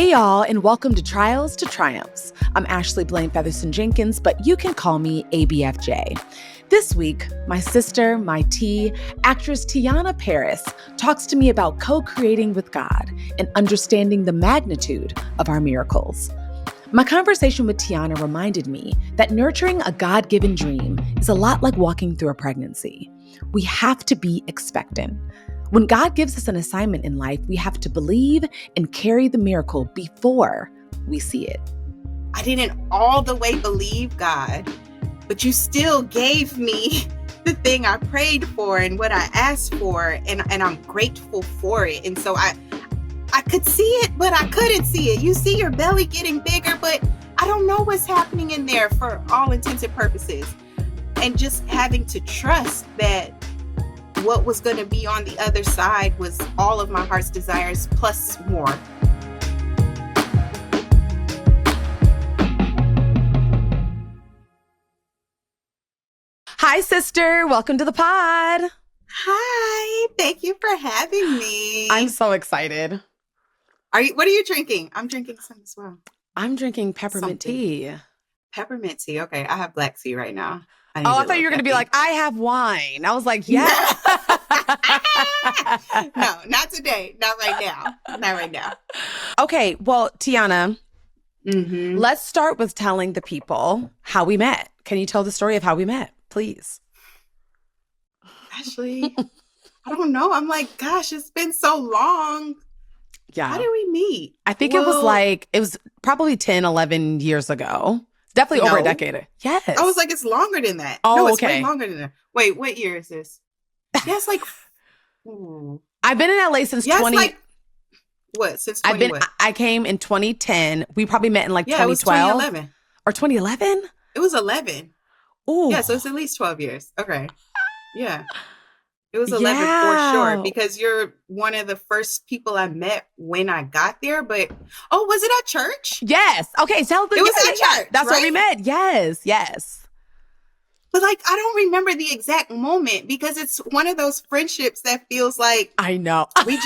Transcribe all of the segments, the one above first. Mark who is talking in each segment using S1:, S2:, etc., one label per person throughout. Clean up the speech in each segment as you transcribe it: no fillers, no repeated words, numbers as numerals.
S1: Hey, y'all, and welcome to Trials to Triumphs. I'm Ashley Blaine Featherston Jenkins, but you can call me ABFJ. This week, my sister, my T, actress Teyonah Parris, talks to me about co-creating with God and understanding the magnitude of our miracles. My conversation with Teyonah reminded me that nurturing a God-given dream is a lot like walking through a pregnancy. We have to be expectant. When God gives us an assignment in life, we have to believe and carry the miracle before we see it.
S2: I didn't all the way believe God, but you still gave me the thing I prayed for and what I asked for, and I'm grateful for it. And so I could see it, but I couldn't see it. You see your belly getting bigger, but I don't know what's happening in there for all intents and purposes. And just having to trust that what was going to be on the other side was all of my heart's desires plus more.
S1: Hi, sister. Welcome to the pod.
S2: Hi. Thank you for having me.
S1: I'm so excited.
S2: What are you drinking? I'm drinking some as well.
S1: I'm drinking peppermint tea.
S2: Peppermint tea. Okay. I have black tea right now.
S1: I thought you were going to be like, I have wine. I was like, yeah.
S2: No, not today. Not right now. Not right now.
S1: Okay. Well, Teyonah, let's start with telling the people how we met. Can you tell the story of how we met, please?
S2: Ashley, I don't know. I'm like, gosh, it's been so long.
S1: Yeah.
S2: How did we meet?
S1: I think it was probably 10, 11 years ago. Definitely over a decade. Yes.
S2: I was like, it's longer than that.
S1: Oh,
S2: no, it's
S1: okay.
S2: way longer than that. Wait, what year is this? Yeah, it's like...
S1: I've been in LA since
S2: Since 20
S1: I came in 2010. We probably met in like 2012.
S2: It was 2011.
S1: Or 2011?
S2: It was 11.
S1: Ooh.
S2: Yeah, so it's at least 12 years. Okay. Yeah. It was 11 for sure, because you're one of the first people I met when I got there. But, was it at church?
S1: Yes. Okay, tell the...
S2: It was at church,
S1: That's
S2: right?
S1: where we met. Yes.
S2: But I don't remember the exact moment, because it's one of those friendships that feels like...
S1: I know.
S2: we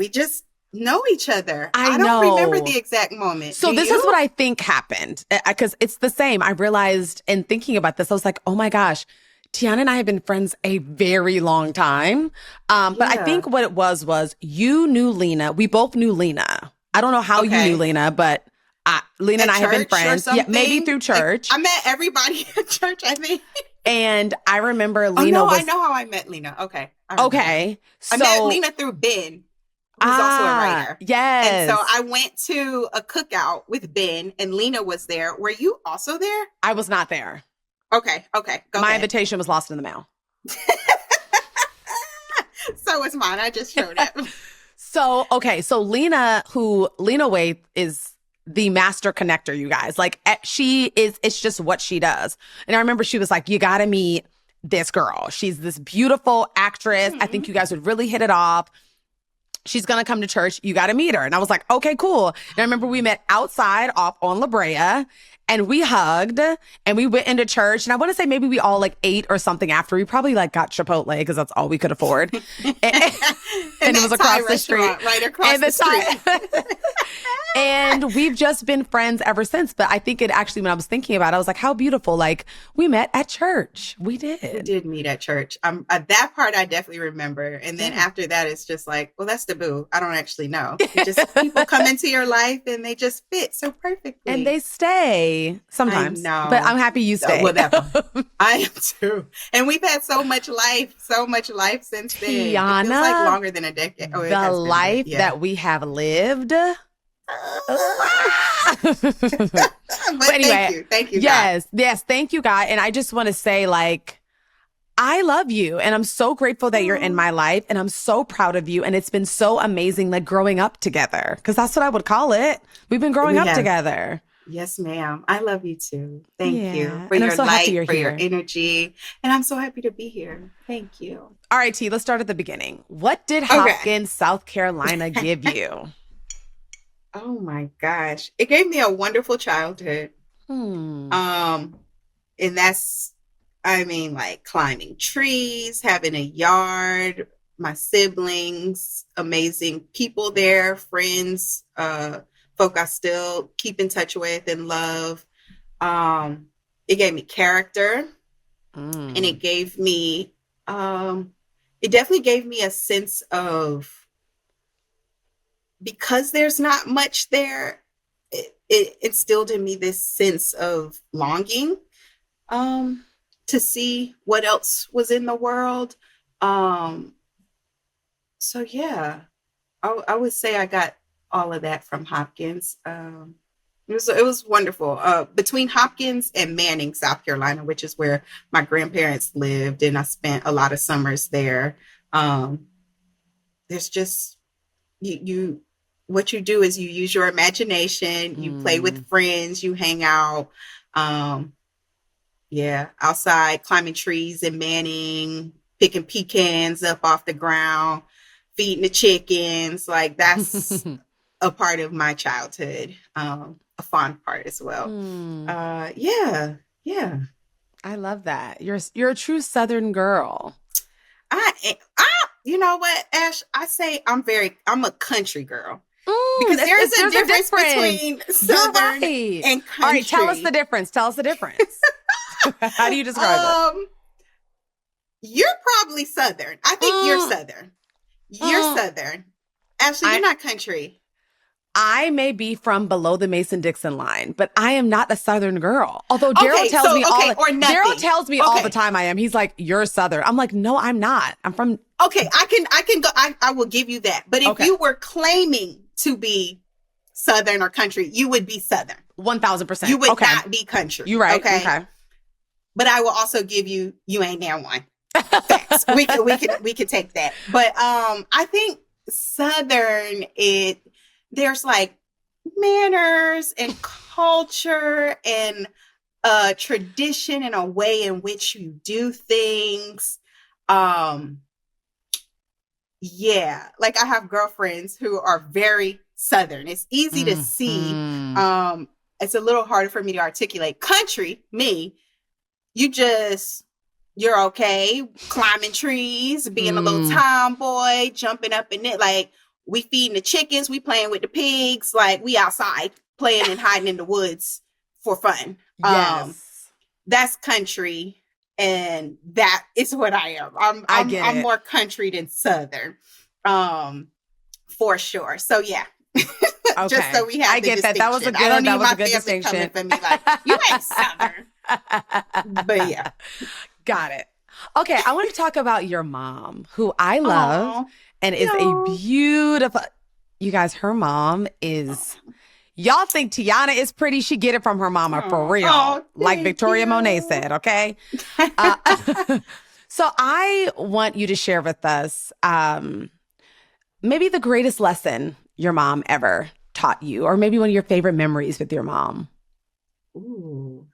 S2: just know each other.
S1: I
S2: don't remember the exact moment.
S1: So this is what I think happened, because it's the same. I realized in thinking about this, I was like, oh my gosh, Teyonah and I have been friends a very long time. But I think what it was you knew Lena. We both knew Lena. I don't know how you knew Lena, but Lena and I have been friends. Yeah, maybe through church.
S2: I met everybody at church, I think.
S1: And I remember Lena
S2: I know how I met Lena. Okay.
S1: Okay.
S2: I met Lena through Ben, who's also a writer.
S1: Yes.
S2: And so I went to a cookout with Ben, and Lena was there. Were you also there?
S1: I was not there.
S2: Okay. Go
S1: My
S2: ahead.
S1: invitation was lost in the mail.
S2: So was mine. I just showed up.
S1: So Lena Waithe is the master connector, you guys. Like, it's just what she does. And I remember she was like, you got to meet this girl. She's this beautiful actress. I think you guys would really hit it off. She's going to come to church. You got to meet her. And I was like, okay, cool. And I remember we met outside off on La Brea, and we hugged and we went into church. And I want to say maybe we all ate or something after. We probably got Chipotle because that's all we could afford. And it was across the street.
S2: Right across the street.
S1: And we've just been friends ever since. But I think it actually, when I was thinking about it, I was like, how beautiful. Like, we met at church. We did.
S2: We did meet at church. That part I definitely remember. And then after that, it's just like, well, that's the boo. I don't actually know. People come into your life and they just fit so perfectly.
S1: And they stay sometimes.
S2: I know.
S1: But I'm happy you stay.
S2: I am too. And we've had so much life since then.
S1: Teyonah,
S2: it feels like longer than a decade.
S1: The life that we have lived.
S2: But anyway, thank you.
S1: Yes, thank you, God. And I just want to say, I love you, and I'm so grateful that you're in my life, and I'm so proud of you. And it's been so amazing, growing up together, because that's what I would call it. We've been growing up together.
S2: Yes, ma'am. I love you too. Thank you for
S1: and
S2: your light, for
S1: here.
S2: your energy. And I'm so happy to be here. Thank you.
S1: All right, T, let's start at the beginning. What did Hopkins, South Carolina give you?
S2: Oh my gosh. It gave me a wonderful childhood. And that's, climbing trees, having a yard, my siblings, amazing people there, friends, folk I still keep in touch with and love. It gave me character, and
S1: Mm.
S2: it definitely gave me a sense of, because there's not much there, it instilled in me this sense of longing, um, to see what else was in the world. Um, so yeah, I would say I got all of that from Hopkins. It was wonderful. Between Hopkins and Manning, South Carolina, which is where my grandparents lived, and I spent a lot of summers there. Um, there's just you what you do is you use your imagination, you play
S1: Mm.
S2: with friends, you hang out. Um, yeah, outside climbing trees in Manning, picking pecans up off the ground, feeding the chickens. Like that's a part of my childhood, a fond part as well.
S1: Mm.
S2: Yeah, yeah.
S1: I love that. You're a true Southern girl.
S2: I, you know what, Ash? I say I'm a country girl,
S1: Mm,
S2: because there's a
S1: there's a
S2: difference
S1: difference.
S2: between
S1: You're
S2: Southern
S1: right.
S2: and
S1: All right, tell us the
S2: country.
S1: difference. Tell us the difference. How do you describe it?
S2: Um, you're probably Southern. I think you're
S1: Mm,
S2: Southern. You're
S1: mm.
S2: Southern. Ashley, you're
S1: I
S2: not country.
S1: I may be from below the Mason-Dixon line, but I am not a Southern girl. Although Daryl
S2: Okay,
S1: tells
S2: so
S1: me
S2: okay, or
S1: Daryl
S2: nothing.
S1: tells me all the
S2: Okay,
S1: time I am. He's like, "You're Southern." I'm like, "No, I'm not. I'm from."
S2: okay, I can go. I will give you that. But if
S1: Okay,
S2: you were claiming to be Southern or country, you would be Southern. You
S1: 1,000%.
S2: would
S1: Okay,
S2: not be country.
S1: you're right.
S2: Okay,
S1: Okay.
S2: but I will also give you ain't there one. Facts. We could take that. But I think Southern, it there's like manners and culture and tradition and a way in which you do things. Um yeah, like I have girlfriends who are very Southern. It's easy to see.
S1: Mhm.
S2: Um it's a little harder for me to articulate. Country, me, you just you're okay climbing trees, being a little
S1: Mm.
S2: tomboy, jumping up in it. Like we feeding the chickens, we playing with the pigs, like we outside playing and hiding in the woods for fun.
S1: Yes,
S2: That's country, and that is what I am. I'm
S1: I
S2: I'm
S1: get
S2: I'm
S1: it.
S2: more country than southern. Um for sure. So yeah. Just so
S1: Okay,
S2: we
S1: I
S2: have the
S1: get that.
S2: distinction. I don't
S1: That
S2: need
S1: was a
S2: my
S1: good
S2: family coming
S1: distinction.
S2: for me like you ain't southern. But yeah.
S1: Got it. Okay, I want to talk about your mom, who I love
S2: Oh
S1: and is a
S2: no.
S1: beautiful. You guys, her mom is. Y'all think Tiana is pretty? She get it from her mama for
S2: Oh,
S1: real,
S2: oh,
S1: like
S2: thank
S1: Victoria Monet
S2: you.
S1: said. Okay. Uh, so I want you to share with us, maybe the greatest lesson your mom ever taught you, or maybe one of your favorite memories with your mom,
S2: Ooh,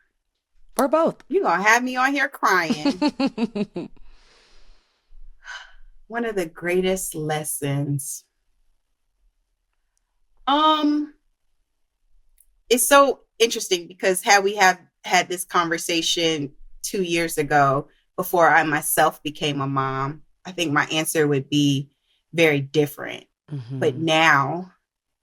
S1: or both.
S2: you gonna have me on here crying. One of the greatest lessons. Um, it's so interesting because had we have had this conversation 2 years ago before I myself became a mom, I think my answer would be very different. But
S1: Mhm.
S2: now,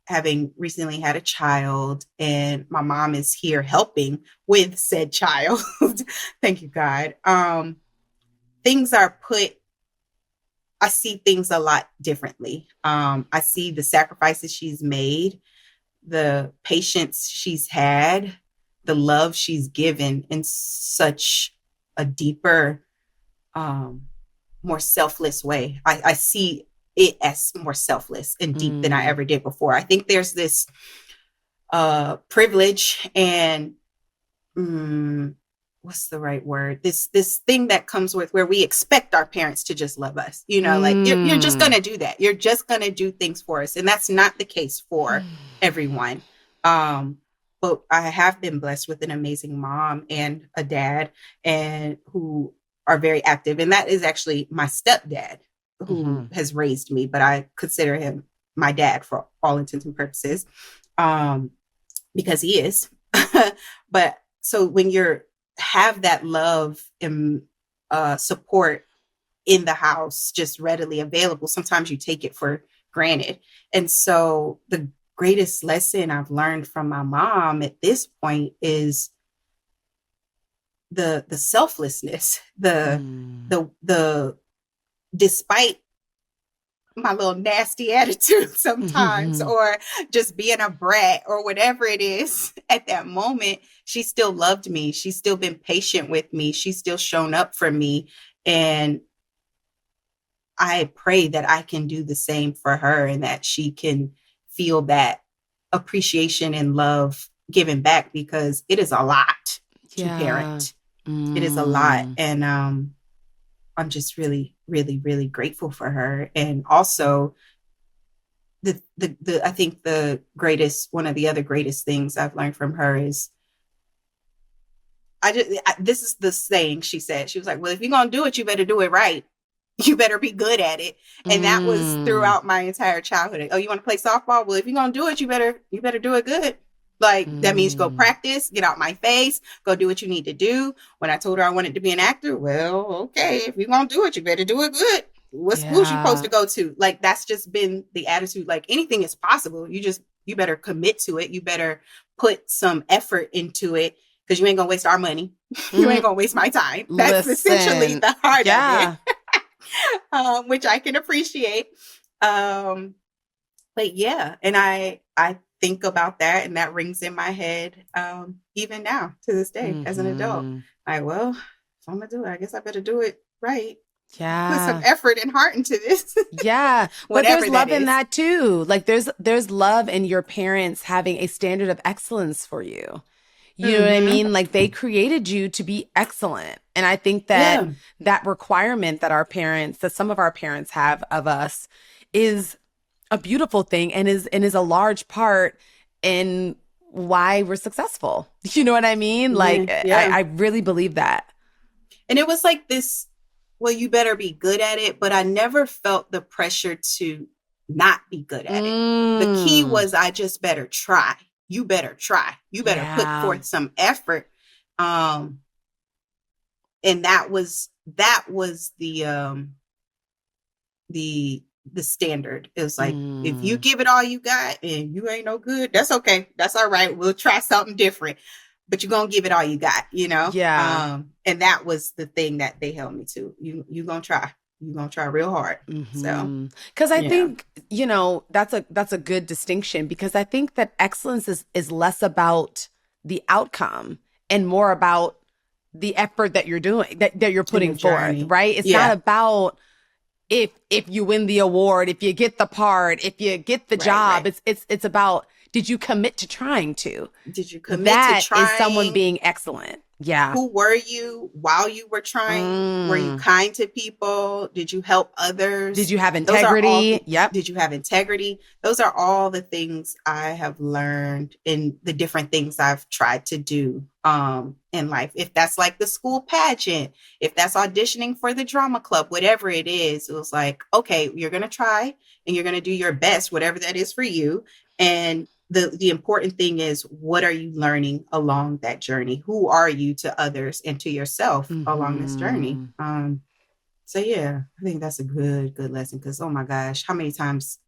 S2: having recently had a child and my mom is here helping with said child, thank you, God. Things are put I see things a lot differently. I see the sacrifices she's made, the patience she's had, the love she's given in such a deeper, um, more selfless way. I see it as more selfless and deep than I
S1: Mm.
S2: ever did before. I think there's this privilege and mm, what's the right word, this thing that comes with where we expect our parents to just love us, like you're just
S1: Mm.
S2: gonna do that, you're just gonna do things for us, and that's not the case for everyone. But I have been blessed with an amazing mom and a dad, and who are very active, and that is actually my stepdad who
S1: Mhm.
S2: has raised me, but I consider him my dad for all intents and purposes, um, because he is. But so when you're have that love and support in the house just readily available, sometimes you take it for granted. And so greatest lesson I've learned from my mom at this point is the selflessness, the despite my little nasty attitude sometimes, or just being a brat or whatever it is at that moment, she still loved me. She's still been patient with me. She's still shown up for me. And I pray that I can do the same for her and that she can feel that appreciation and love given back, because it is a lot to parent. It is a lot. And I'm just really, really, really grateful for her. And also I think one of the other greatest things I've learned from her is this is the saying she said. She was like, well, if you're going to do it, you better do it right. You better be good at it. And that was throughout my entire childhood. Oh, you want to play softball? Well, if you're going to do it, you better do it good. Like, that means go practice, get out my face, go do what you need to do. When I told her I wanted to be an actor, well, okay, if you're going to do it, you better do it good. What school you supposed to go to? Like, that's just been the attitude. Like, anything is possible. You better commit to it. You better put some effort into it, because you ain't going to waste our money. You ain't going to waste my time. That's essentially the heart of it, which I can appreciate. But yeah, and I think about that, and that rings in my head even now to this day as an adult. Like, well, if I'm gonna do it, I guess I better do it right.
S1: Yeah,
S2: put some effort and heart into this.
S1: Yeah, but there's love in that too. Like, there's love in your parents having a standard of excellence for you. You know what I mean? Like, they created you to be excellent. And I think that that requirement that some of our parents have of us is a beautiful thing, and is a large part in why we're successful. You know what I mean? Like, I really believe that.
S2: And it was like this, well, you better be good at it, but I never felt the pressure to not be good at it. The key was, I just better try. You better try. You better put forth some effort. And that was the standard. It was like, if you give it all you got and you ain't no good, that's okay. That's all right. We'll try something different, but you're going to give it all you got, you know?
S1: Yeah.
S2: And that was the thing that they held me to. You going to try. You're going to try real hard. So,
S1: because I think, that's a good distinction, because I think that excellence is less about the outcome and more about the effort that you're doing, that you're putting forth, right? It's not about if you win the award, if you get the part, if you get the job. Right. It's about, did you commit to trying to?
S2: Did you commit to trying?
S1: That is someone being excellent. Yeah.
S2: Who were you while you were trying? Were you kind to people? Did you help others?
S1: Did you have integrity?
S2: Did you have integrity? Those are all the things I have learned in the different things I've tried to do in life. If that's like the school pageant, if that's auditioning for the drama club, whatever it is, it was like, okay, you're going to try and you're going to do your best, whatever that is for you. And the important thing is, what are you learning along that journey? Who are you to others and to yourself along this journey? So yeah, I think that's a good lesson, because, oh my gosh, how many times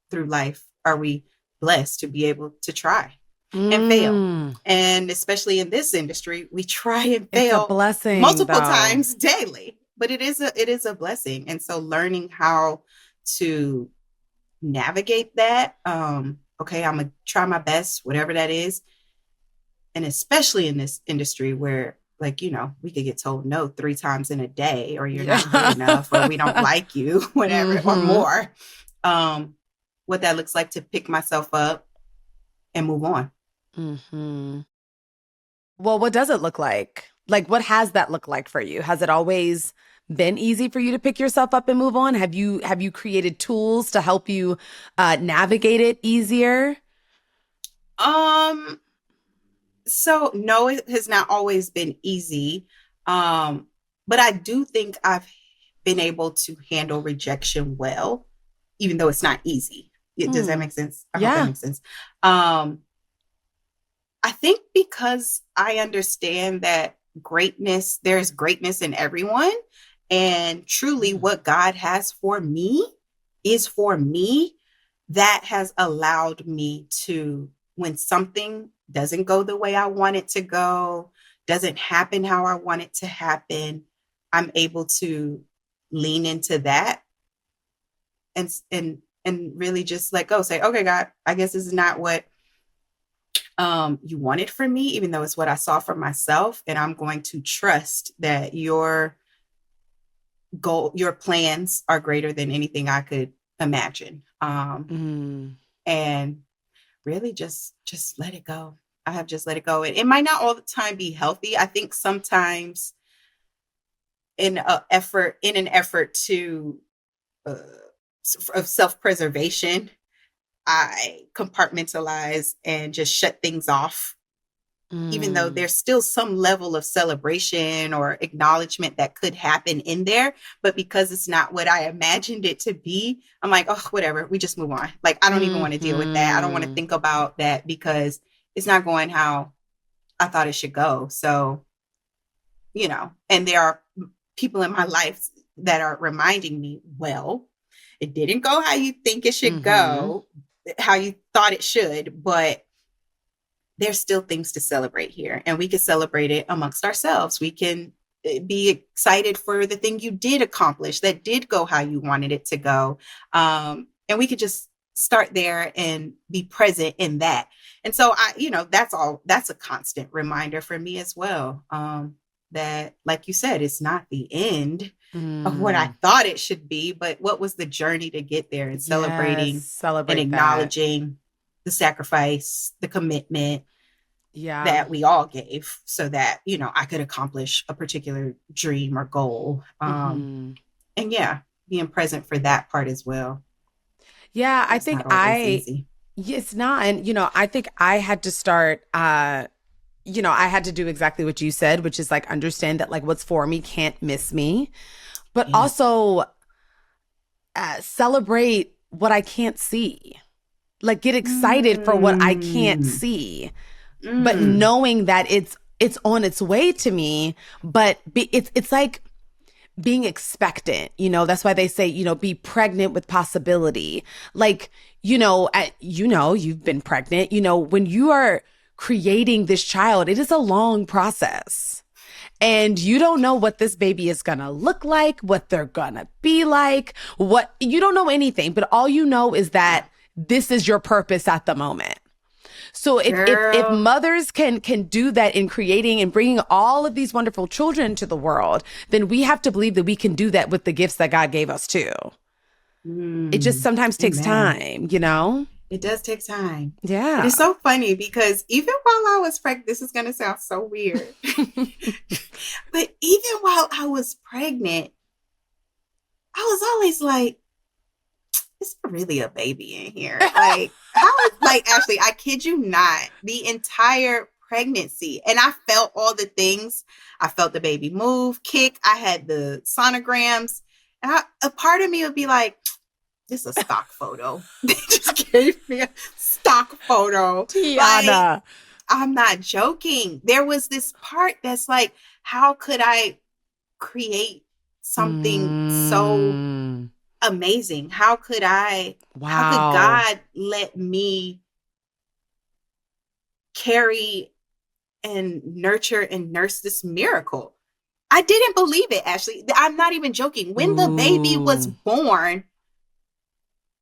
S2: through life are we blessed to be able to try and fail? And especially in this industry, we try and fail,
S1: it's a blessing,
S2: multiple times daily, but it is a blessing. And so learning how to navigate that, okay, I'm going to try my best, whatever that is. And especially in this industry where, like, we could get told no 3 times in a day, or you're not good enough, or we don't like you, whatever, or more. What that looks like to pick myself up and move on.
S1: Well, what does it look like? Like, what has that looked like for you? Has it always been easy for you to pick yourself up and move on? Have you created tools to help you navigate it easier?
S2: So no, it has not always been easy. But I do think I've been able to handle rejection well, even though it's not easy. Does that make sense? I hope that makes sense. I think because I understand that there's greatness in everyone. And truly what God has for me is for me, that has allowed me to, when something doesn't go the way I want it to go, doesn't happen how I want it to happen, I'm able to lean into that and really just let go. Say, okay, God, I guess this is not what you wanted from me, even though it's what I saw for myself. And I'm going to trust that your goal, your plans are greater than anything I could imagine. And really just let it go. I have just let it go. And it might not all the time be healthy. I think sometimes in an effort to of self-preservation, I compartmentalize and just shut things off, even though there's still some level of celebration or acknowledgement that could happen in there. But because it's not what I imagined it to be, I'm like, oh, whatever, we just move on. Like, I don't even want to deal with that. I don't want to think about that because it's not going how I thought it should go. So, and there are people in my life that are reminding me, well, it didn't go how you think it should go, how you thought it should, but there's still things to celebrate here. And we can celebrate it amongst ourselves. We can be excited for the thing you did accomplish that did go how you wanted it to go. And we could just start there and be present in that. And so that's a constant reminder for me as well. That, like you said, it's not the end of what I thought it should be, but what was the journey to get there, and celebrating and acknowledging the sacrifice, the commitment that we all gave so that, I could accomplish a particular dream or goal. And being present for that part as well.
S1: Yeah, I think it's not. And, I think I had to start, I had to do exactly what you said, which is like understand that like what's for me can't miss me, but also celebrate what I can't see. Like get excited for what I can't see, but knowing that it's on its way to me. But it's like being expectant. That's why they say be pregnant with possibility. Like you've been pregnant. When you are creating this child, it is a long process. And you don't know what this baby is going to look like, what they're going to be like, you don't know anything, but all you know is that this is your purpose at the moment. So if mothers can do that in creating and bringing all of these wonderful children into the world, then we have to believe that we can do that with the gifts that God gave us too. It just sometimes takes time,
S2: It does take time.
S1: Yeah.
S2: But it's so funny because even while I was pregnant, this is going to sound so weird, but even while I was pregnant, I was always like, is there really a baby in here? Like, actually, I kid you not, the entire pregnancy. And I felt all the things. I felt the baby move, kick. I had the sonograms. And a part of me would be like, this is a stock photo. They just gave me a stock photo.
S1: Tiana.
S2: Like, I'm not joking. There was this part that's like, how could I create something so amazing? How could God let me carry and nurture and nurse this miracle? I didn't believe it, Ashley. I'm not even joking. When the baby was born,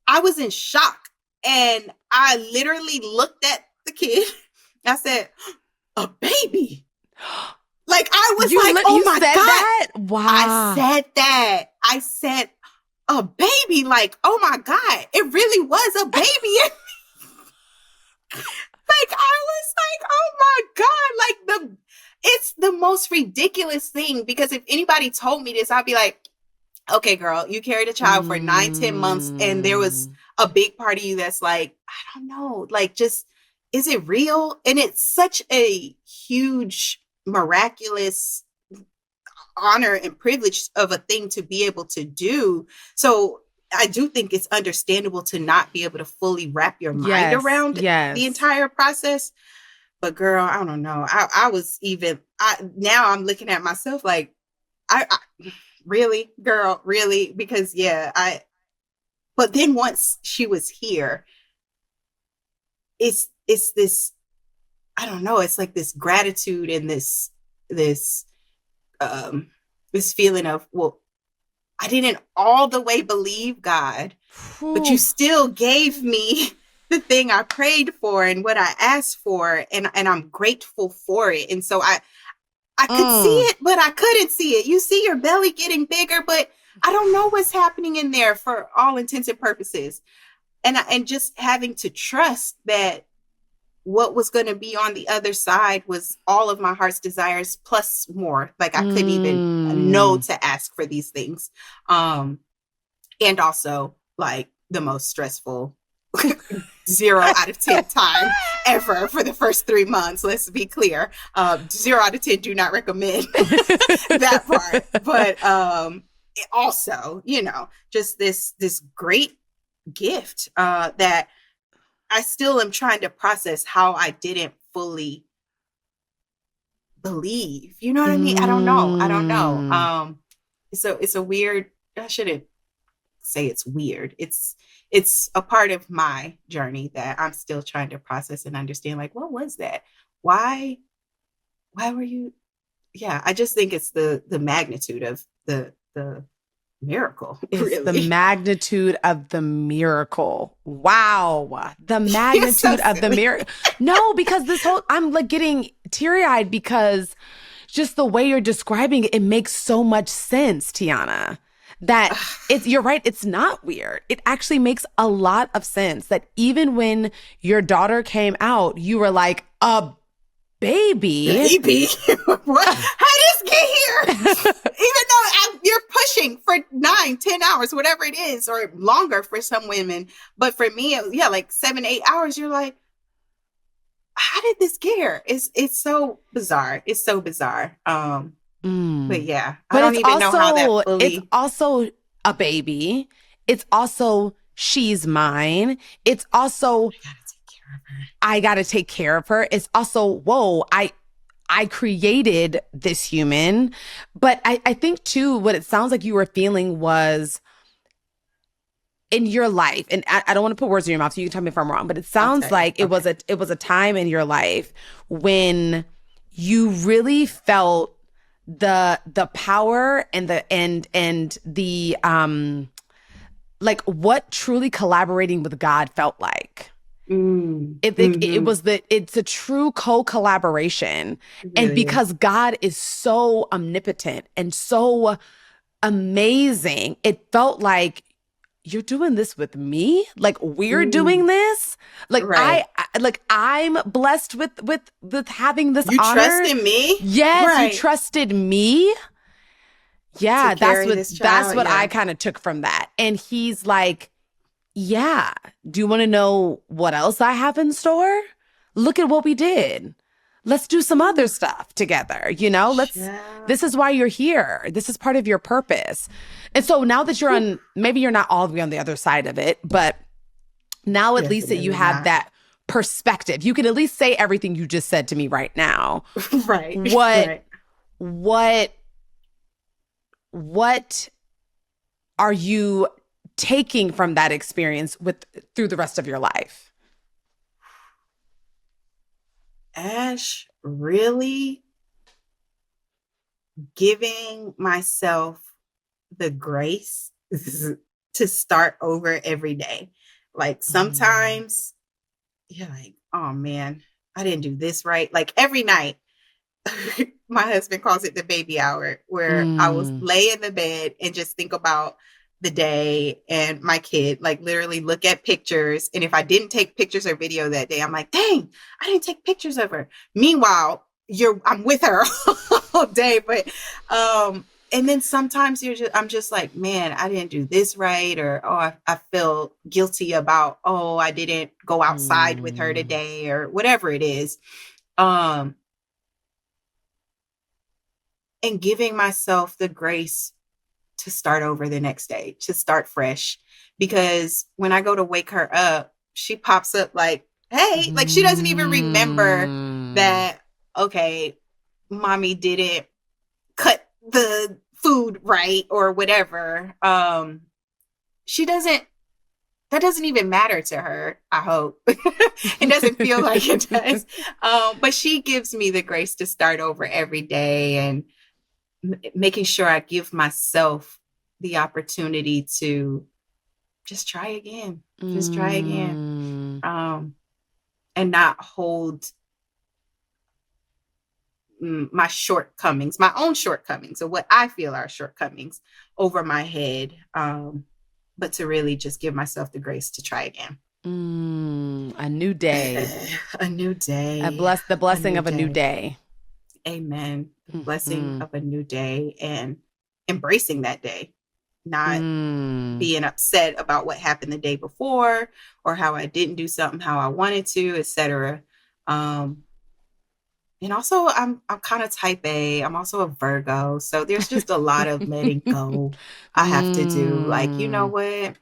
S2: I was in shock. And I literally looked at the kid. I said, a baby. Like, I was oh my God.
S1: That? Wow.
S2: I said that. I said, a baby. Like, oh my God, it really was a baby. Like, I was like, oh my God. Like, it's the most ridiculous thing, because if anybody told me this, I'd be like, okay, girl, you carried a child for 9-10 months and there was a big part of you that's like, I don't know, like, just, is it real? And it's such a huge, miraculous honor and privilege of a thing to be able to do. So I do think it's understandable to not be able to fully wrap your mind around the entire process. But girl, I don't know. I was even, now I'm looking at myself like, I really, girl, really? Because But then once she was here, it's this, I don't know, it's like this gratitude and this um this feeling of, well, I didn't all the way believe God, but you still gave me the thing I prayed for and what I asked for, and I'm grateful for it. And so I could see it, but I couldn't see it. You see your belly getting bigger, but I don't know what's happening in there for all intents and purposes. And just having to trust that what was going to be on the other side was all of my heart's desires plus more. Like I couldn't even know to ask for these things. And also like the most stressful 0 out of 10 time ever for the first 3 months. Let's be clear. 0 out of 10 do not recommend that part. But also, just this great gift that I still am trying to process how I didn't fully believe. You know what I mean? I don't know. It's a weird, I shouldn't say it's weird. It's a part of my journey that I'm still trying to process and understand. Like, what was that? Why were you? Yeah, I just think it's the magnitude of the miracle.
S1: It's
S2: really.
S1: the magnitude of the miracle. Wow. The magnitude of the miracle. No, because I'm like getting teary-eyed because just the way you're describing it makes so much sense, Tiana. That you're right, it's not weird. It actually makes a lot of sense that even when your daughter came out, you were like, a baby?
S2: What? How did this get here? Even though you're pushing for 9-10 hours, whatever it is, or longer for some women. But for me, like 7-8 hours, you're like, how did this get here? It's so bizarre. It's so bizarre. But yeah, I don't even know how that fully...
S1: It's also a baby. It's also, she's mine. It's also, I gotta take care of her. It's also, whoa, I created this human. But I think too, what it sounds like you were feeling was in your life, and I don't want to put words in your mouth, so you can tell me if I'm wrong, but it sounds like it was a time in your life when you really felt the power and the like what truly collaborating with God felt like. It's a true co-collaboration. Really, and because God is so omnipotent and so amazing, it felt like you're doing this with me. Like we're doing this. Like right. I'm blessed with having this honor.
S2: You trusted me?
S1: Yes, right. You trusted me. Yeah, that's what I kind of took from that. And he's like, yeah, do you want to know what else I have in store? Look at what we did. Let's do some other stuff together, This is why you're here. This is part of your purpose. And so now that you're on, maybe you're not all the way on the other side of it, but now at least that you have that perspective, you can at least say everything you just said to me right now.
S2: Right.
S1: What are you taking from that experience through the rest of your life?
S2: Ash, really giving myself the grace to start over every day. Like sometimes you're like, oh man, I didn't do this right. Like every night, my husband calls it the baby hour, where I will lay in the bed and just think about the day and my kid, like literally look at pictures. And if I didn't take pictures or video that day, I'm like, dang, I didn't take pictures of her. Meanwhile, I'm with her all day. But, and then sometimes I'm just like, man, I didn't do this right. Or, I feel guilty about, I didn't go outside with her today or whatever it is. And giving myself the grace to start over the next day, to start fresh. Because when I go to wake her up, she pops up like, hey, like she doesn't even remember that, okay, mommy didn't cut the food right or whatever. She doesn't that doesn't even matter to her, I hope. It doesn't feel like it does. But she gives me the grace to start over every day, and making sure I give myself the opportunity to just try again, just try again, and not hold my shortcomings, my own shortcomings, or what I feel are shortcomings, over my head, but to really just give myself the grace to try again.
S1: A new day.
S2: A new day.
S1: The blessing of a new day.
S2: Amen. The blessing of a new day, and embracing that day, not being upset about what happened the day before, or how I didn't do something how I wanted to, etc. And also, I'm kind of type A. I'm also a Virgo. So there's just a lot of letting go I have to do. Like, you know what?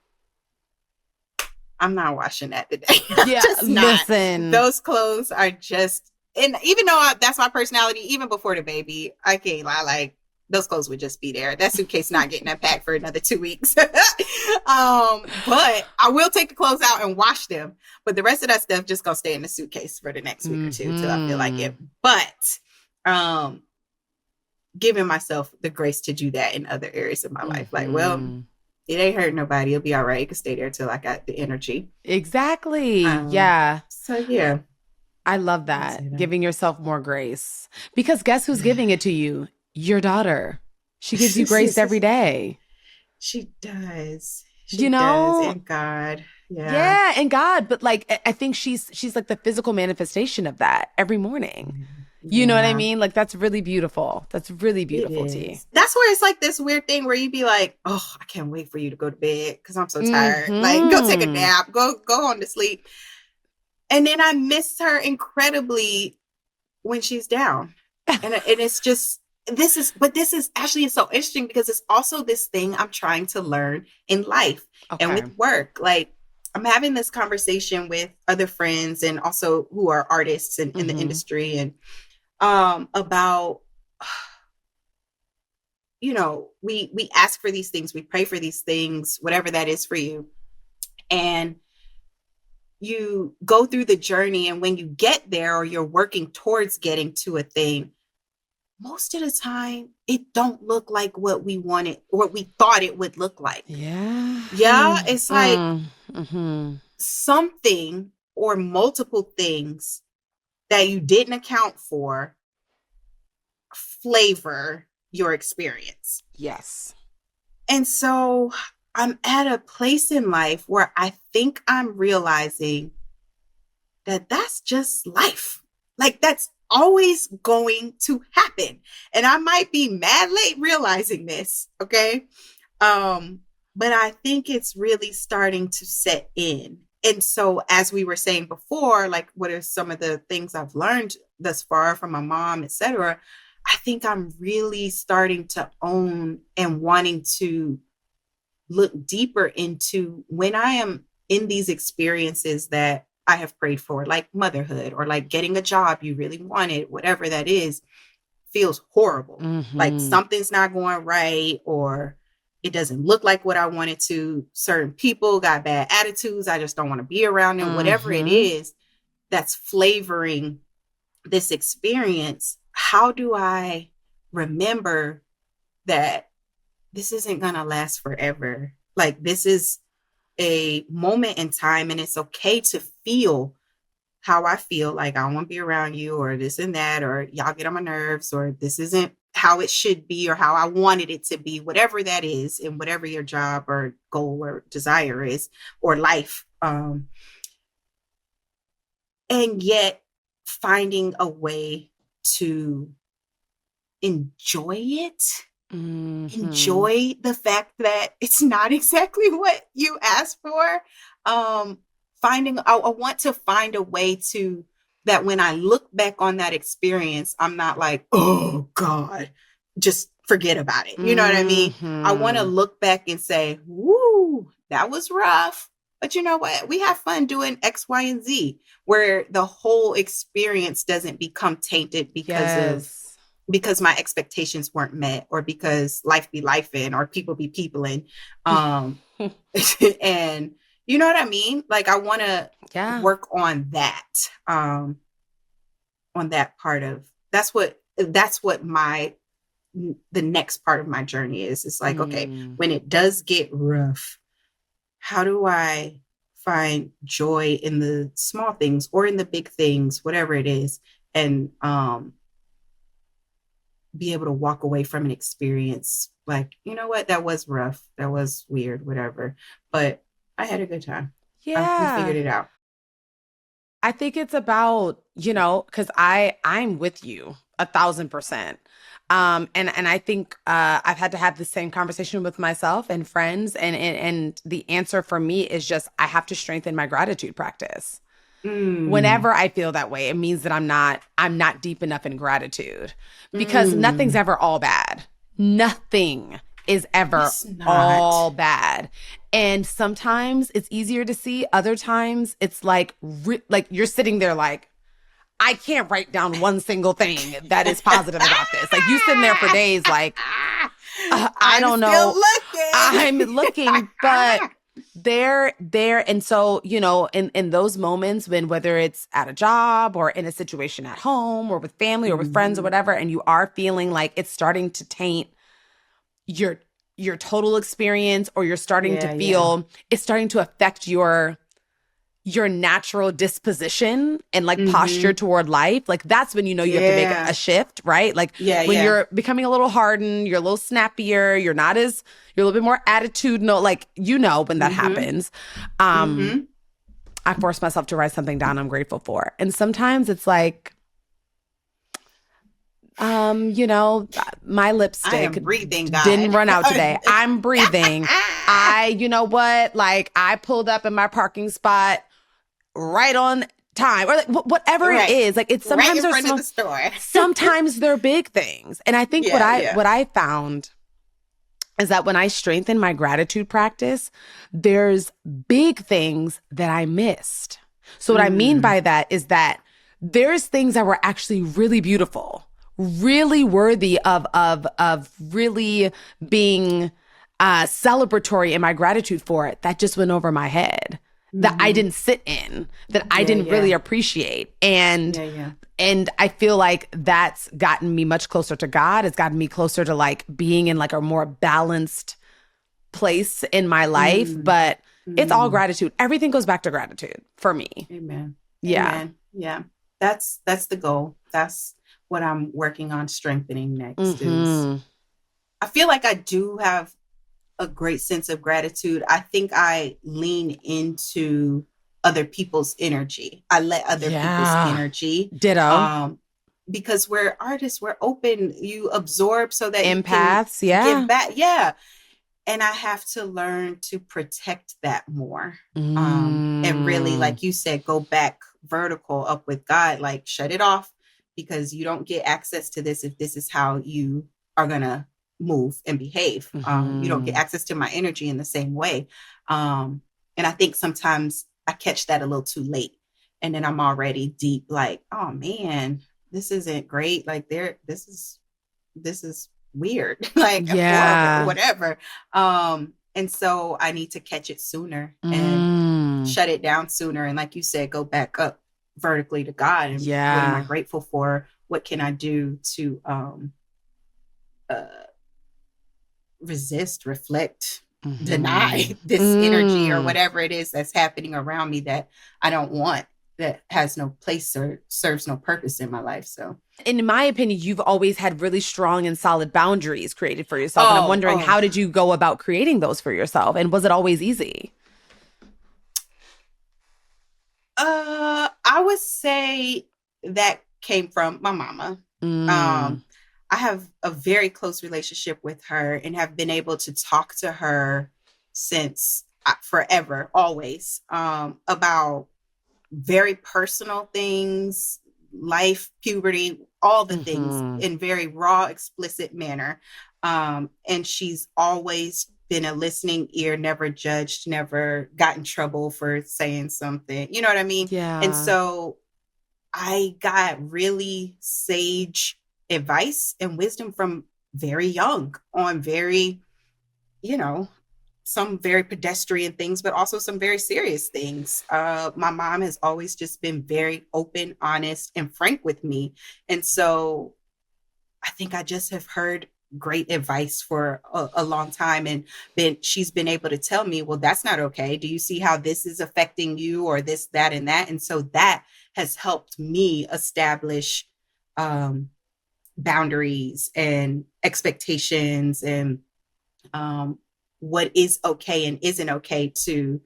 S2: I'm not washing that today.
S1: Yeah,
S2: just not.
S1: Listen.
S2: Those clothes are just, and even though that's my personality, even before the baby, I can't lie, like, those clothes would just be there. That suitcase not getting unpacked for another 2 weeks. But I will take the clothes out and wash them. But the rest of that stuff just gonna stay in the suitcase for the next week or two till I feel like it. But giving myself the grace to do that in other areas of my life. Like, well, it ain't hurt nobody. It'll be all right. It can stay there till I got the energy.
S1: Exactly. Yeah.
S2: So yeah.
S1: I love that. Giving yourself more grace. Because guess who's giving it to you? Your daughter. She gives you grace every day.
S2: She does.
S1: She does.
S2: And God. Yeah.
S1: Yeah, and God. But like, I think she's like the physical manifestation of that every morning. You know what I mean? Like, that's really beautiful. That's really beautiful, T.
S2: That's where it's like this weird thing where you be like, oh, I can't wait for you to go to bed because I'm so tired. Like, go take a nap. Go on to sleep. And then I miss her incredibly when she's down. And it's just, this is actually, it's so interesting because it's also this thing I'm trying to learn in life and with work. Like, I'm having this conversation with other friends and also who are artists in the industry, and about, you know, we ask for these things, we pray for these things, whatever that is for you. And you go through the journey, and when you get there, or you're working towards getting to a thing, most of the time it don't look like what we wanted or what we thought it would look like. Yeah. It's like something or multiple things that you didn't account for flavor your experience.
S1: Yes.
S2: And so I'm at a place in life where I think I'm realizing that that's just life. Like, that's always going to happen. And I might be mad late realizing this, okay? But I think it's really starting to set in. And so, as we were saying before, like, what are some of the things I've learned thus far from my mom, etc.? I think I'm really starting to own and wanting to look deeper into when I am in these experiences that I have prayed for, like motherhood, or like getting a job you really wanted, whatever that is, feels horrible. Like something's not going right, or it doesn't look like what I wanted to. Certain people got bad attitudes. I just don't want to be around them. Whatever it is that's flavoring this experience, how do I remember that this isn't going to last forever? Like, this is a moment in time, and it's okay to feel how I feel. Like, I don't want to be around you, or this and that, or y'all get on my nerves, or this isn't how it should be, or how I wanted it to be, whatever that is, and whatever your job or goal or desire is, or life. And yet finding a way to enjoy it. Enjoy the fact that it's not exactly what you asked for. I want to find a way to, that when I look back on that experience, I'm not like, oh God, just forget about it. You know what I mean? I want to look back and say, woo, that was rough. But you know what? We have fun doing X, Y, and Z, where the whole experience doesn't become tainted because my expectations weren't met, or because life be lifing, or people be peopling. And, You know what I mean? Like I want to
S1: Yeah.
S2: work on that part of that's what my the next part of my journey is. It's like, okay, when it does get rough, how do I find joy in the small things or in the big things, whatever it is, and be able to walk away from an experience like, you know what, that was rough, that was weird, whatever, but I had a good time. We
S1: Yeah.
S2: figured it out.
S1: I think it's about, because I'm with you 1,000%. And I think I've had to have the same conversation with myself and friends, and the answer for me is just I have to strengthen my gratitude practice.
S2: Mm.
S1: Whenever I feel that way, it means that I'm not deep enough in gratitude, because nothing's
S2: Mm.
S1: ever all bad. Nothing is ever
S2: It's not.
S1: all bad. And sometimes it's easier to see. Other times it's like you're sitting there like, I can't write down one single thing that is positive about this. Like you sitting there for days like, I
S2: I'm
S1: don't
S2: still
S1: know.
S2: looking.
S1: I'm looking, but there. And so, in those moments when, whether it's at a job or in a situation at home or with family or with friends or
S2: Mhm.
S1: whatever, and you are feeling like it's starting to taint your total experience, or you're starting to
S2: Yeah, yeah.
S1: feel it's starting to affect your natural disposition and like posture
S2: Hmm.
S1: toward life, like that's when you have to make a
S2: Yeah.
S1: shift, right? Like
S2: Yeah,
S1: when
S2: yeah.
S1: you're becoming a little hardened, you're a little snappier, you're a little bit more attitudinal, like when that
S2: Hmm.
S1: happens. um
S2: Hmm.
S1: I force myself to write something down I'm grateful for, and sometimes it's like, my
S2: I
S1: lipstick
S2: am breathing,
S1: didn't
S2: God.
S1: run out today. I'm breathing. You know what? Like I pulled up in my parking spot right on time, or like whatever it
S2: Right.
S1: is. Like it's
S2: Right
S1: sometimes
S2: in
S1: there's
S2: front of
S1: some,
S2: the store.
S1: sometimes they're big things. And I think what
S2: Yeah,
S1: I
S2: yeah.
S1: what I found is that when I strengthen my gratitude practice, there's big things that I missed. So what I mean
S2: Mm.
S1: by that is that there's things that were actually really beautiful, really worthy of really being celebratory in my gratitude for it, that just went over my head, that I
S2: Hmm.
S1: didn't sit in, that I
S2: Yeah,
S1: didn't really
S2: yeah.
S1: appreciate. And
S2: Yeah, yeah.
S1: I feel like that's gotten me much closer to God. It's gotten me closer to like being in like a more balanced place in my life.
S2: Mm.
S1: But it's all
S2: Mm.
S1: gratitude. Everything goes back to gratitude for me.
S2: Amen.
S1: Yeah.
S2: Amen. Yeah. That's the goal. That's what I'm working on strengthening next is
S1: Hmm.
S2: I feel like I do have a great sense of gratitude. I think I lean into other people's energy. I let other people's
S1: Yeah.
S2: energy
S1: Ditto.
S2: um because we're artists, we're open. You absorb so that you can
S1: Empaths. Yeah.
S2: give back. Yeah. And I have to learn to protect that more. And really,
S1: Mm.
S2: like you said, go back vertical up with God, like shut it off because you don't get access to this if this is how you are going to move and behave. You don't get
S1: Hmm.
S2: access to my energy in the same way. And I think sometimes I catch that a little too late. And then I'm already deep, like, oh man, this isn't great. Like, this is weird, like horrible,
S1: Yeah.
S2: whatever. And so I need to catch it sooner and
S1: Mm.
S2: shut it down sooner. And like you said, go back up vertically to God. And what am I
S1: Yeah.
S2: grateful for? What can I do to uh, resist, reflect,
S1: Hmm.
S2: deny this energy or
S1: Mm.
S2: whatever it is that's happening around me that I don't want, that has no place or serves no purpose in my life. So,
S1: In my opinion, you've always had really strong and solid boundaries created for yourself. And I'm
S2: oh,
S1: wondering,
S2: oh,
S1: how did you go about creating those for yourself? And was it always easy?
S2: I would say that came from my mama.
S1: Mm.
S2: Um, I have a very close relationship with her and have been able to talk to her since forever, always, about very personal things, life, puberty, all the things
S1: Hmm.
S2: in very raw, explicit manner. And she's always been a listening ear, never judged, never got in trouble for saying something. You know what I mean? And
S1: Yeah.
S2: so I got really sage advice and wisdom from very young on very, you know, some very pedestrian things, but also some very serious things. My mom has always just been very open, honest, and frank with me. And so I think I just have heard great advice for a long time, and she's been able to tell me, well, that's not okay. Do you see how this is affecting you, or this, that, and that? And so that has helped me establish boundaries and expectations, and what is okay and isn't okay to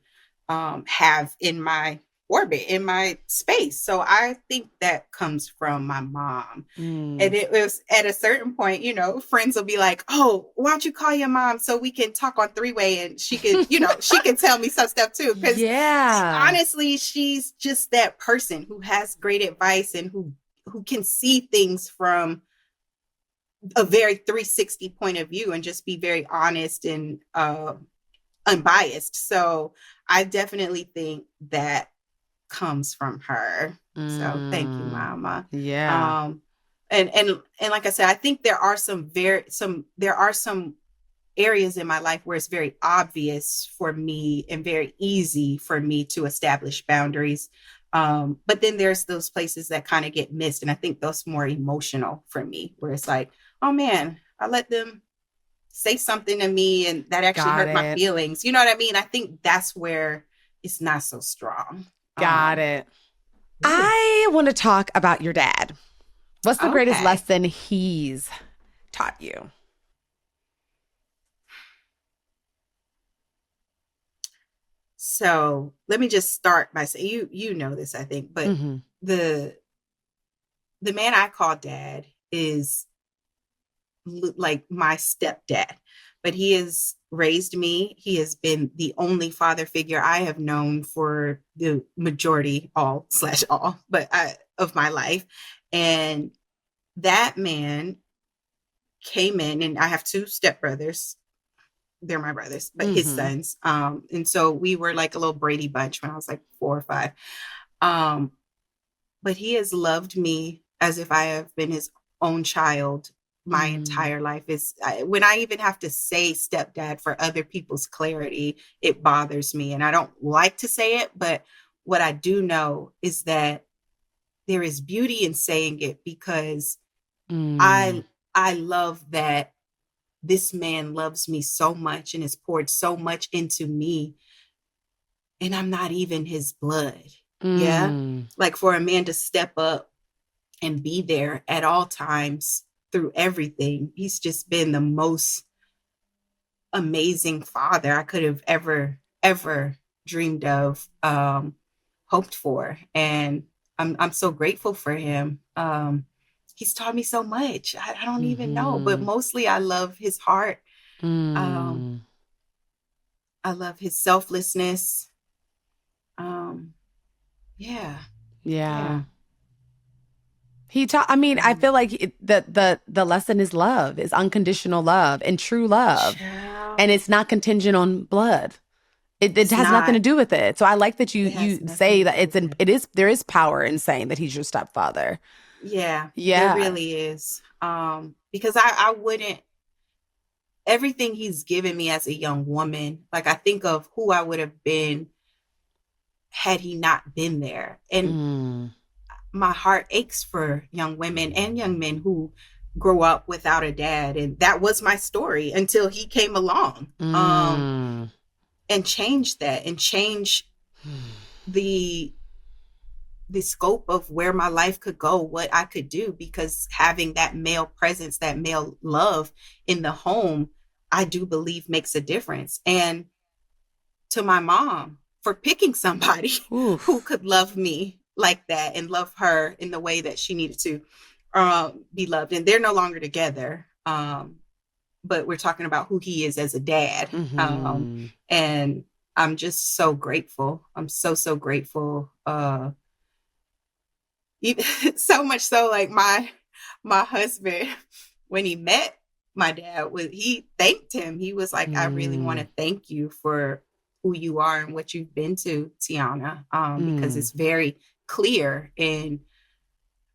S2: have in my orbit, in my space. So I think that comes from my mom. And it was at a certain point, friends will be like, oh, why don't you call your mom so we can talk on three-way, and she could, she can tell me some stuff too. Because honestly, she's just that person who has great advice and who can see things from a very 360 point of view and just be very honest and unbiased. So I definitely think that comes from her. So thank you, Mama.
S1: Yeah.
S2: And like I said, I think there are some areas in my life where it's very obvious for me and very easy for me to establish boundaries. But then there's those places that kind of get missed. And I think those more emotional for me, where it's like, oh man, I let them say something to me and that actually hurt my feelings. You know what I mean? I think that's where it's not so strong.
S1: Got it. I want to talk about your dad. What's the greatest lesson he's taught you?
S2: So let me just start by saying, you know this, I think, but the man I call dad is like my stepdad, but he has raised me. He has been the only father figure I have known for the majority, all of my life. And that man came in, and I have two stepbrothers. They're my brothers, but his sons. And so we were like a little Brady bunch when I was like 4 or 5. But he has loved me as if I have been his own child my entire life. When I even have to say stepdad for other people's clarity, it bothers me. And I don't like to say it, but what I do know is that there is beauty in saying it, because I love that this man loves me so much and has poured so much into me, and I'm not even his blood. Yeah. Like, for a man to step up and be there at all times through everything. He's just been the most amazing father I could have ever dreamed of, hoped for. And I'm so grateful for him. He's taught me so much. I don't even know, but mostly I love his heart. I love his selflessness. Yeah.
S1: He taught. I mean, I feel like the lesson is love, is unconditional love and true love, and it's not contingent on blood. It has nothing to do with it. So I like that you say that there is power in saying that he's your stepfather.
S2: Yeah, there really is. Because I wouldn't. Everything he's given me as a young woman, like, I think of who I would have been had he not been there, and my heart aches for young women and young men who grow up without a dad. And that was my story until he came along, and changed that, and changed the scope of where my life could go, what I could do, because having that male presence, that male love in the home, I do believe makes a difference. And to my mom for picking somebody who could love me like that and love her in the way that she needed to be loved. And they're no longer together. But we're talking about who he is as a dad. And I'm just so grateful. I'm so grateful. So much so, like, my husband, when he met my dad, he thanked him. He was like, I really want to thank you for who you are and what you've been to, Tiana, because it's very clear in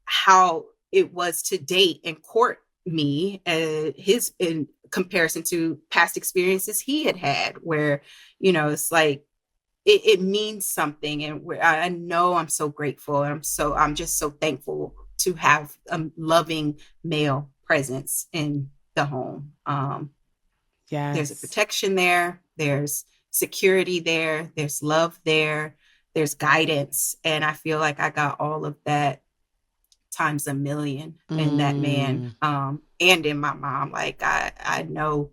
S2: how it was to date and court me, comparison to past experiences he had where, it's like, it means something. And I know I'm so grateful. And I'm just so thankful to have a loving male presence in the home.
S1: Yes.
S2: There's a protection there. There's security there. There's love there. There's guidance. And I feel like I got all of that times a million in that man, and in my mom. Like I know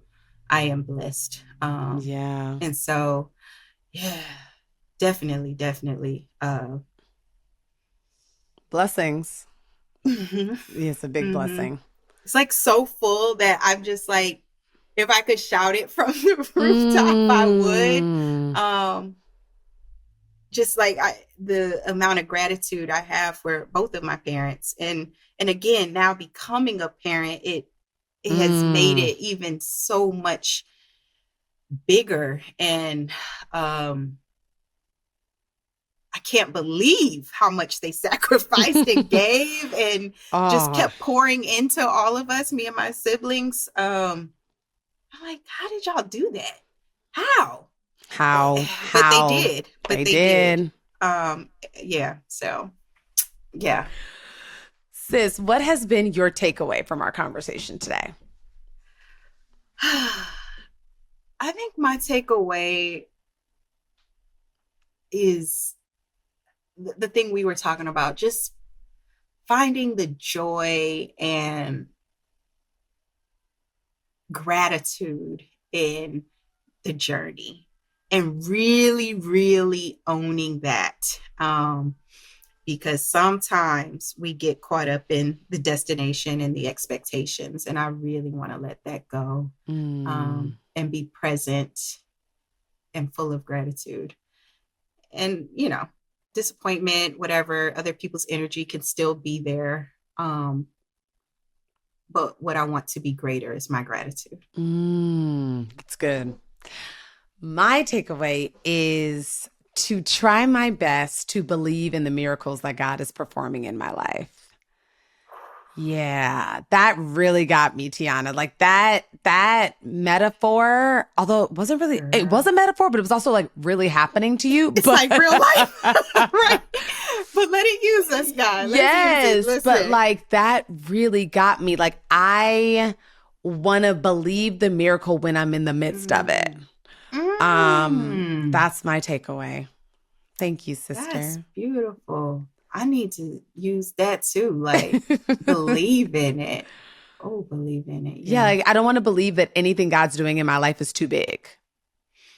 S2: I am blessed. And so, yeah, definitely.
S1: Blessings. It's a big blessing.
S2: It's like so full that I'm just like, if I could shout it from the rooftop, I would. Just like the amount of gratitude I have for both of my parents. And again, now becoming a parent, it has made it even so much bigger. And I can't believe how much they sacrificed and gave and just kept pouring into all of us, me and my siblings. I'm like, how did y'all do that? How? But they did. Yeah. So, yeah.
S1: Sis, what has been your takeaway from our conversation today?
S2: I think my takeaway is the thing we were talking about, just finding the joy and gratitude in the journey and really, really owning that. Because sometimes we get caught up in the destination and the expectations, and I really want to let that go, and be present and full of gratitude. And, disappointment, whatever, other people's energy can still be there. But what I want to be greater is my gratitude.
S1: That's good. My takeaway is to try my best to believe in the miracles that God is performing in my life. Yeah, that really got me, Tiana. Like that metaphor, although it was a metaphor, but it was also like really happening to you.
S2: It's like real life, right? But let it use us, God.
S1: Yes, but like that really got me. Like I want to believe the miracle when I'm in the midst of it. That's my takeaway. Thank you, sister.
S2: That's beautiful. I need to use that too. Like believe in it. Oh, believe in it.
S1: Yeah, like, I don't want to believe that anything God's doing in my life is too big.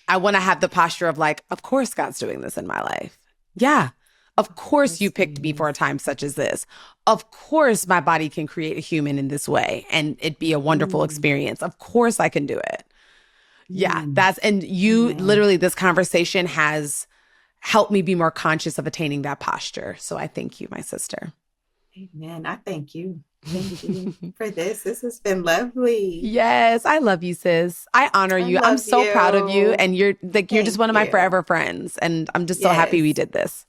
S1: I want to have the posture of like, of course God's doing this in my life. Yeah. Of course you picked me for a time such as this. Of course my body can create a human in this way and it be a wonderful experience. Of course I can do it. Yeah, literally this conversation has helped me be more conscious of attaining that posture. So I thank you, my sister.
S2: Amen. I thank you. Thank you for this. This has been lovely.
S1: Yes, I love you, sis. I honor you. I'm so proud of you. And you're just one of my forever friends. And I'm just so happy we did this.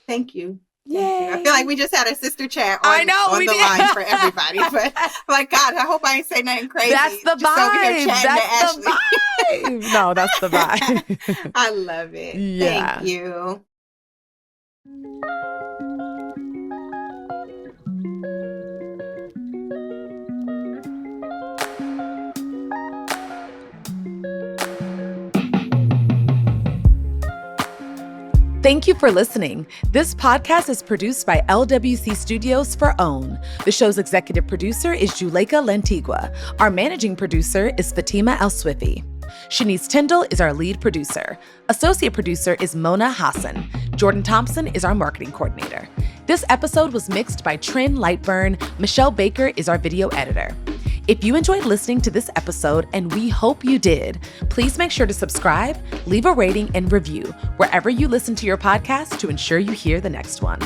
S2: Thank you.
S1: Yay.
S2: I feel like we just had a sister chat
S1: on
S2: the line for everybody. But I'm like, God, I hope I ain't say nothing crazy.
S1: That's the vibe. That's the vibe. No, that's the vibe.
S2: I love it.
S1: Yeah.
S2: Thank you.
S1: Thank you for listening. This podcast is produced by LWC Studios for OWN. The show's executive producer is Juleka Lantigua. Our managing producer is Fatima El-Swifi. Shanice Tyndall is our lead producer. Associate producer is Mona Hassan. Jordan Thompson is our marketing coordinator. This episode was mixed by Trin Lightburn. Michelle Baker is our video editor. If you enjoyed listening to this episode, and we hope you did, please make sure to subscribe, leave a rating, and review wherever you listen to your podcast to ensure you hear the next one.